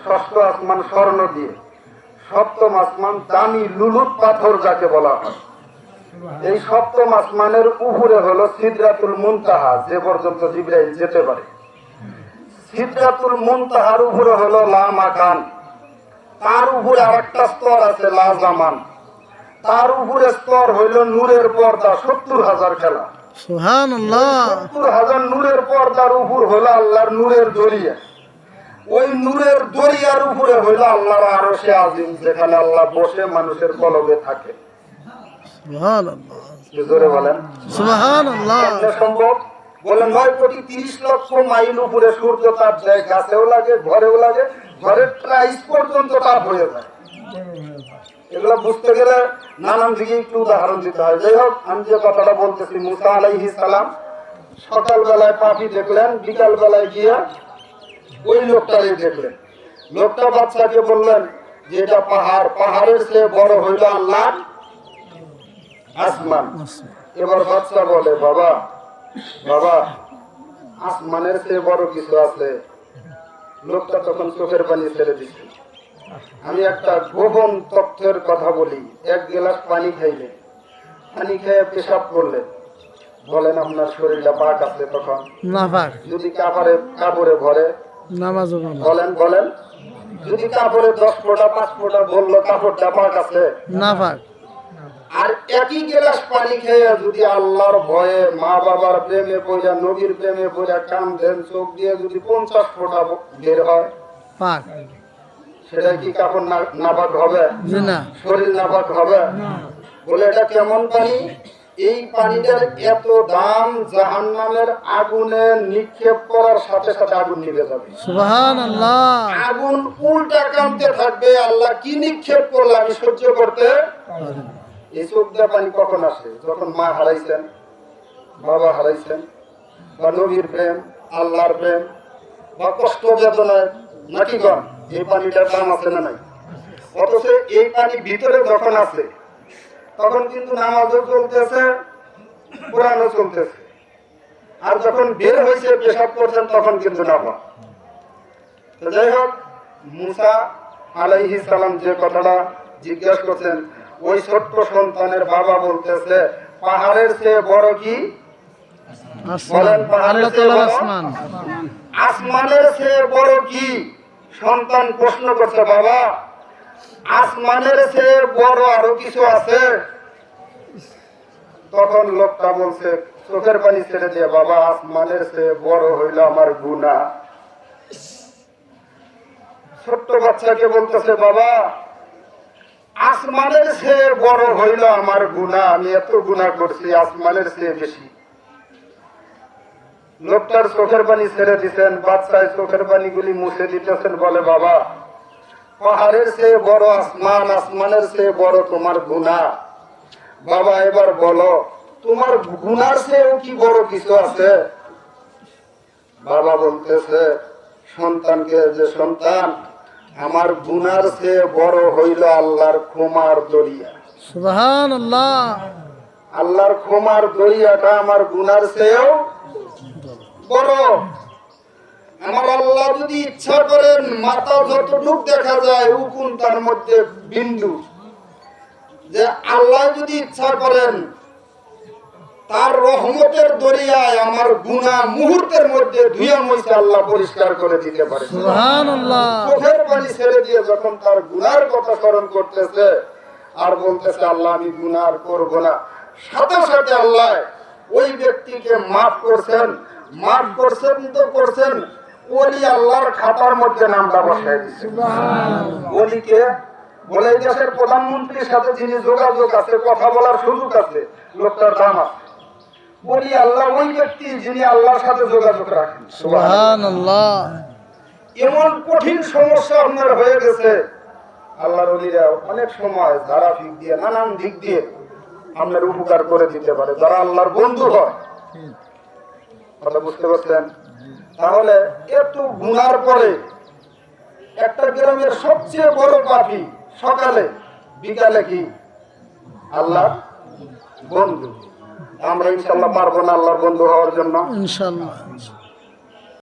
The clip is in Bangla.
ষষ্ঠ আসমান স্বর্ণ দিয়ে, সপ্তম আসমান দামি লুলুত পাথর যাকে বলা হয়। এই সপ্তম আসমানের উপরে হলো সিদরাতুল মুনতাহা, যে পর্যন্ত জিবরাইল যেতে পারে। সিদরাতুল মুনতাহার উপরে হলো লা মাকান, তার উপরে আরেকটা স্তর আছে লা জামান, তার উপরে স্তর হইল নূরের পর্দা 70,000 খেলা। সুবহানাল্লাহ। 70,000 নূরের পর্দার উপর হলো আল্লাহর নূরের দরিয়া। ওই নূরের দরিয়ার উপরে হইল আল্লাহর আরশে আজিম, যেখানে আল্লাহ বসে মানুষের কলবে থাকে। সুবহানাল্লাহ। জোরে বলেন সুবহানাল্লাহ। কেমনে সম্ভব? বলে 9,30,00,000 মাইল উপরে সূর্য তাপ দেয়, গাছেও লাগে, ঘরেও লাগে, ঘরের প্রাইস পর্যন্ত তাপ হয়ে যায়। এগুলো বুঝতে গেলে নানান দিকে একটু উদাহরণ দিতে হয়। যাই হোক, আমি যে কথাটা বলতেছি, মুসা আলাইহিস সালাম সকালবেলায় পাখি দেখলেন, বিকাল বেলায় গিয়ে ওই লোকটারই দেখলেন। লোকটা বাচ্চাকে বললেন যে এটা পাহাড়, পাহাড়ের চেয়ে বড় হইল আল্লাহ আসমান। এবার বাচ্চা বলে, বাবা বাবা আসমানের চেয়ে বড় কিছু আছে। লোকটা তখন চোখের পানি ছেড়ে দিচ্ছে। আমি একটা গোপন তথ্যের কথা বলি। 1 গ্লাস পানি খাইলে, পানি খেয়ে পেশাব করলে, বলেন আপনার শরীরটা পাক আছে তখন? না পাক। যদি কাপড়ে ভরে নামাজ হবে না। বলেন বলেন, যদি কাপড়ে 10 ফোঁটা 5 ফোঁটা বললো কাপড়টা পাক আছে? না পাক। আর একই গ্লাস পানি খেয়ে যদি আল্লাহর ভয়ে, মা বাবার প্রেমে পড়া, নবীর প্রেমে পড়া, কাঁদেন, চোখ দিয়ে যদি 50 ফোঁটা বের হয়, পাক। সেটা কি কাপড় নাপাক হবে? জি না। শরীর নাপাক হবে? বলে এটা কেমন পানি? এই পানিটার এত দাম, জাহান্নামের আগুনে নিক্ষেপ করার সাথে সাথে আগুন নিভে যাবে। সুবহানাল্লাহ। আগুন উল্টা কামতে থাকবে, আল্লাহ কি নিক্ষেপ করলে আমি সহ্য করতে। এই চোখ দিয়ে পানি কখন আসে? যখন মা হারাইছেন, বাবা হারাইছেন, বা নবীর প্রেম, আল্লাহর প্রেম, বা কষ্ট বেদনায়, নাকি গণ এই পানিটার দাম আছে না নাই? অথচ এই পানি ভিতরে যখন আছে তখন কিন্তু নামাজও চলতেছে, কোরআনও চলতেছে। আর যখন বের হয়েছে, পেশাব করছেন, তখন কিন্তু নামা। তো যাই হোক, মুসা আলাইহিস সালাম যে কথাটা জিজ্ঞাসা করছেন, ওই ছোট্ট সন্তানের বাবা বলতেছে, পাহাড়ের চেয়ে বড় কি? বলেন, পাহাড়ের চেয়ে বড়? আসমান। আসমানের চেয়ে বড় কি? সন্তান প্রশ্ন করছে, বাবা আসমানের চেয়ে বড় আরো কিছু আছে? তখন লোকটা বলছে, চোখের পানি ছেড়ে দিয়ে, বাবা আসমানের চেয়ে বড় হইল আমার গুনাহ। ছোট্ট বাচ্চাকে বলতেছে, বাবা আসমানের চেয়ে বড় হইল আমার গুনাহ, আমি এত গুনাহ করছি, আসমানের চেয়ে বেশি। লোকটার চোখের পানি ছেড়ে দিচ্ছেন, বাচ্চায় চোখের পানিগুলি মুছে দিতেছেন, বলে, বাবা পাহাড়ের চেয়ে বড় আসমান, আসমানের চেয়ে বড় তোমার গুনাহ। বাবা এবার বলো, তোমার গুনার চেয়েও কি বড় কিছু আছে? বাবা বলতেছে সন্তানকে, যে সন্তান আমার গুনার চেয়ে বড় হইল আল্লাহর ক্ষমার দরিয়া। সুবহানাল্লাহ। আল্লাহর ক্ষমার দরিয়াটা আমার গুনার চেয়েও বড়। আমার আল্লাহ যদি ইচ্ছা করেন, মাথা যতটুক দেখা যায় উকুন তার মধ্যে বিন্দু, যে আল্লাহ যদি ইচ্ছা করেন, তার রহমতের দরিয়ায় আমার গুনাহ মুহূর্তের মধ্যে ধুয়ে মুছে আল্লাহ পরিষ্কার করে দিতে পারে। সুবহানাল্লাহ। চোখের পানি ছেড়ে দিয়ে যখন তার গুনার কথা স্মরণ করতেছে আর বলতেছে, আল্লাহ আমি গুনাহ করব না, সাথে সাথে আল্লাহ ওই ব্যক্তিকে মাফ করছেন। মাফ করছেন তো করছেন, ওলি আল্লাহর খাতার মধ্যে নামটা বসাই দিচ্ছে। ওলিকে বলে, এই দেশের প্রধানমন্ত্রীর সাথে যিনি যোগাযোগ আছে, কথা বলার সুযোগ আছে, লোকটার দাম আছে। বলি আল্লাহ ওই ব্যক্তি যিনি আল্লাহর সাথে যোগাযোগ রাখেন। সুবহানাল্লাহ। এমন কঠিন সমস্যা আপনার হয়ে গেছে, আল্লাহর ওলিরা অনেক সময় ধারা দিক দিয়ে, নানান দিক দিয়ে আপনার উপকার করে দিতে পারে, যারা আল্লাহর বন্ধু হয়। কথা বুঝতে পারছেন? তাহলে এত গুনার পরে একটা গ্রামের সবচেয়ে বড় পাপী সকালে বিকালে কি? আল্লাহর বন্ধু। আমরা ইনশাআল্লাহ পারবো না আল্লাহর বন্ধু হওয়ার জন্য? ইনশাআল্লাহ।